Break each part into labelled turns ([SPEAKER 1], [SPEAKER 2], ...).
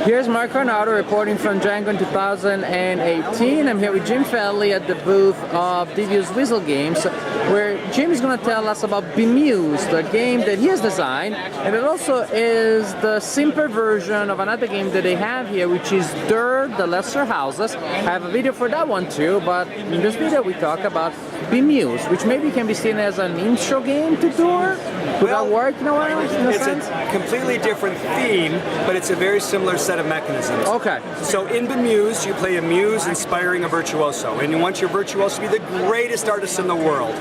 [SPEAKER 1] Here's Mark Arnaudo reporting from GenCon 2018. I'm here with Jim Felley at the booth of Devious Weasel Games, where Jim is going to tell us about Bemused, a game that he has designed, and it also is the simpler version of another game that they have here, which is Dirt, the Lesser Houses. I have a video for that one too, but in this video we talk about Bemused, which maybe can be seen as an intro game to Dirt. Would that work in a way?
[SPEAKER 2] It's a completely different theme, but it's a very similar set of mechanisms.
[SPEAKER 1] Okay.
[SPEAKER 2] So in Bemused, you play a muse inspiring a virtuoso, and you want your virtuoso to be the greatest artist in the world.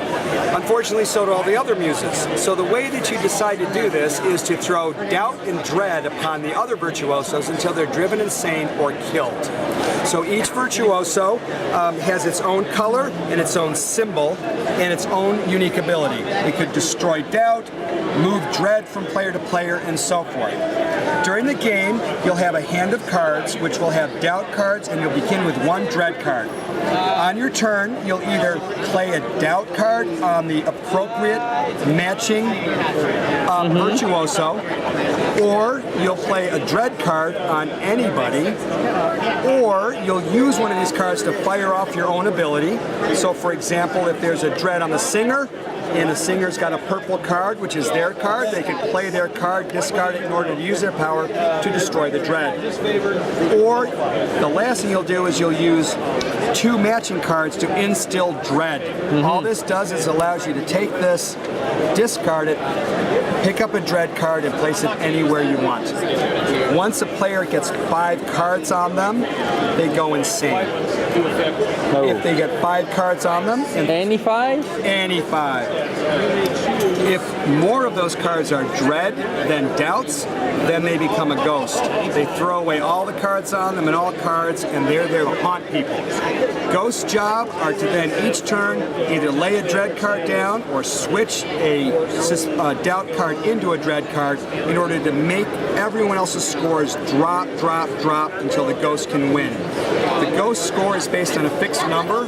[SPEAKER 2] Unfortunately, so do all the other muses. So the way that you decide to do this is to throw doubt and dread upon the other virtuosos until they're driven insane or killed. So each virtuoso has its own color and its own symbol and its own unique ability. It could destroy doubt, move dread from player to player, and so forth. During the game, you'll have a hand of cards, which will have doubt cards, and you'll begin with one dread card. On your turn, you'll either play a doubt card on the appropriate matching virtuoso, or you'll play a dread card on anybody, or you'll use one of these cards to fire off your own ability. So for example, if there's a dread on the singer, and the singer's got a purple card, which is their card, they can play their card, discard it in order to use their power to destroy the dread. Or the last thing you'll do is you'll use two matching cards to instill dread. All this does is allows you to take this, discard it, pick up a dread card, and place it anywhere you want. Once a player gets 5 cards on them, they go insane. If they get 5 cards on them,
[SPEAKER 1] Any 5?
[SPEAKER 2] Any 5. If more of those cards are dread than doubts, then they become a ghost. They throw away all the cards on them and all cards, and they're there to haunt people. Ghost's job are to then each turn either lay a dread card down or switch a doubt card into a dread card in order to make everyone else's scores drop, drop, drop until the ghost can win. The ghost score is based on a fixed number,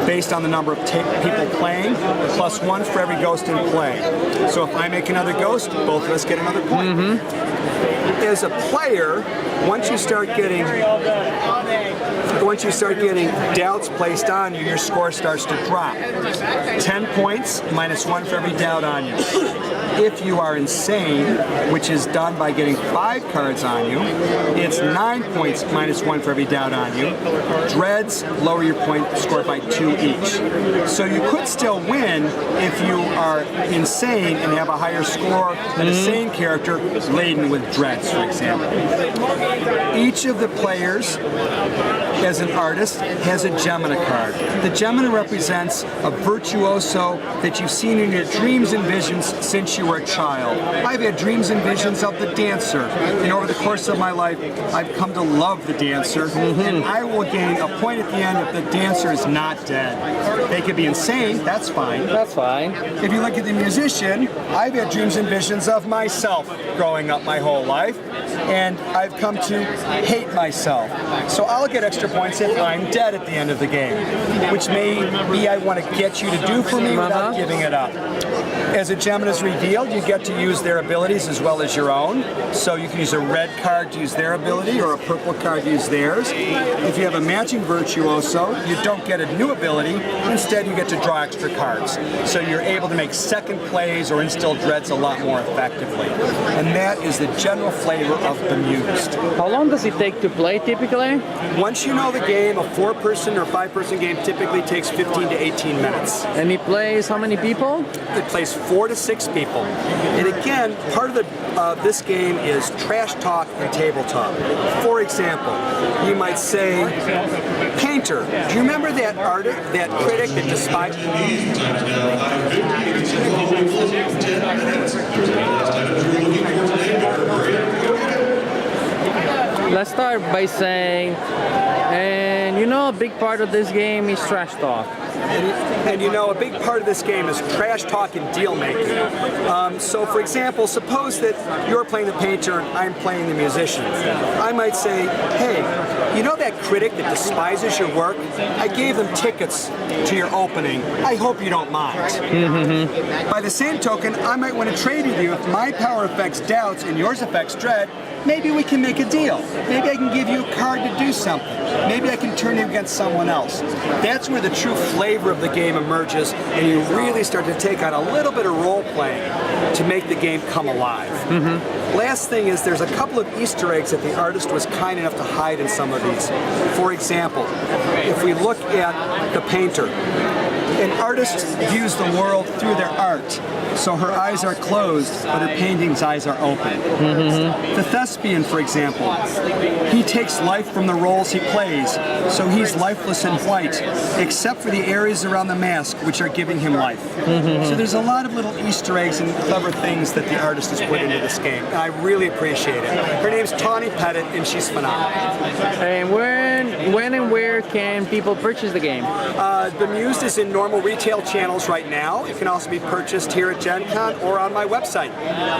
[SPEAKER 2] based on the number of people playing, plus 1 for every ghost in play. So if I make another ghost, both of us get another point. As a player, once you start getting doubts placed on you, your score starts to drop. 10 points, minus 1 for every doubt on you. If you are insane, which is done by getting 5 cards on you, it's 9 points, minus 1 for every doubt on you. Dreads lower your point score by 2 each. So you could still win if you are insane and have a higher score than a sane character laden with dreads, for example. Each of the players, as an artist, has a Gemina card. The Gemina represents a virtuoso that you've seen in your dreams and visions since you were a child. I've had dreams and visions of the dancer, and over the course of my life, I've come to love the dancer, and I will gain a point at the end if the dancer is not dead. They could be insane, that's fine.
[SPEAKER 1] That's fine.
[SPEAKER 2] If you look at the musician, I've had dreams and visions of myself growing up my whole life, and I've come to hate myself. So I'll get extra points if I'm dead at the end of the game, which may be I want to get you to do for me without giving it up. As a Gemina is revealed, you get to use their abilities as well as your own. So you can use a red card to use their ability or a purple card to use theirs. If you have a matching virtuoso, you don't get a new ability. Instead, you get to draw extra cards. So you're able to make second plays or instill dreads a lot more effectively. And that is the general flavor of Bemused.
[SPEAKER 1] How long does it take to play typically?
[SPEAKER 2] Once you know the game, a 4-person or 5-person game typically takes 15 to 18 minutes.
[SPEAKER 1] And it plays how many people?
[SPEAKER 2] It plays 4 to 6 people. And again, part of this game is trash talk and table talk. For example, you might say, painter, do you remember that artist, that critic that despised...
[SPEAKER 1] let's start by saying, and you know, a big part of this game is trash talk.
[SPEAKER 2] And you know, a big part of this game is trash talk and deal making. So for example, suppose that you're playing the painter and I'm playing the musician. I might say, hey, you know that critic that despises your work? I gave them tickets to your opening. I hope you don't mind. By the same token, I might want to trade with you if my power affects doubts and yours affects dread. Maybe we can make a deal. Maybe I can give you a card to do something. Maybe I can turn you against someone else. That's where the true flavor of the game emerges, and you really start to take on a little bit of role playing to make the game come alive. Last thing is there's a couple of Easter eggs that the artist was kind enough to hide in some of these. For example, if we look at the painter, an artist views the world through their art. So her eyes are closed, but her painting's eyes are open. The thespian, for example, he takes life from the roles he plays, so he's lifeless and white, except for the areas around the mask, which are giving him life. So there's a lot of little Easter eggs and clever things that the artist has put into this game, and I really appreciate it. Her name's Tawny Pettit, and she's phenomenal.
[SPEAKER 1] And when and where can people purchase the game?
[SPEAKER 2] Bemused is in normal retail channels right now. It can also be purchased here at GenCon or on my website.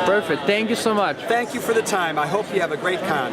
[SPEAKER 1] Perfect. Thank you so much.
[SPEAKER 2] Thank you for the time. I hope you have a great con.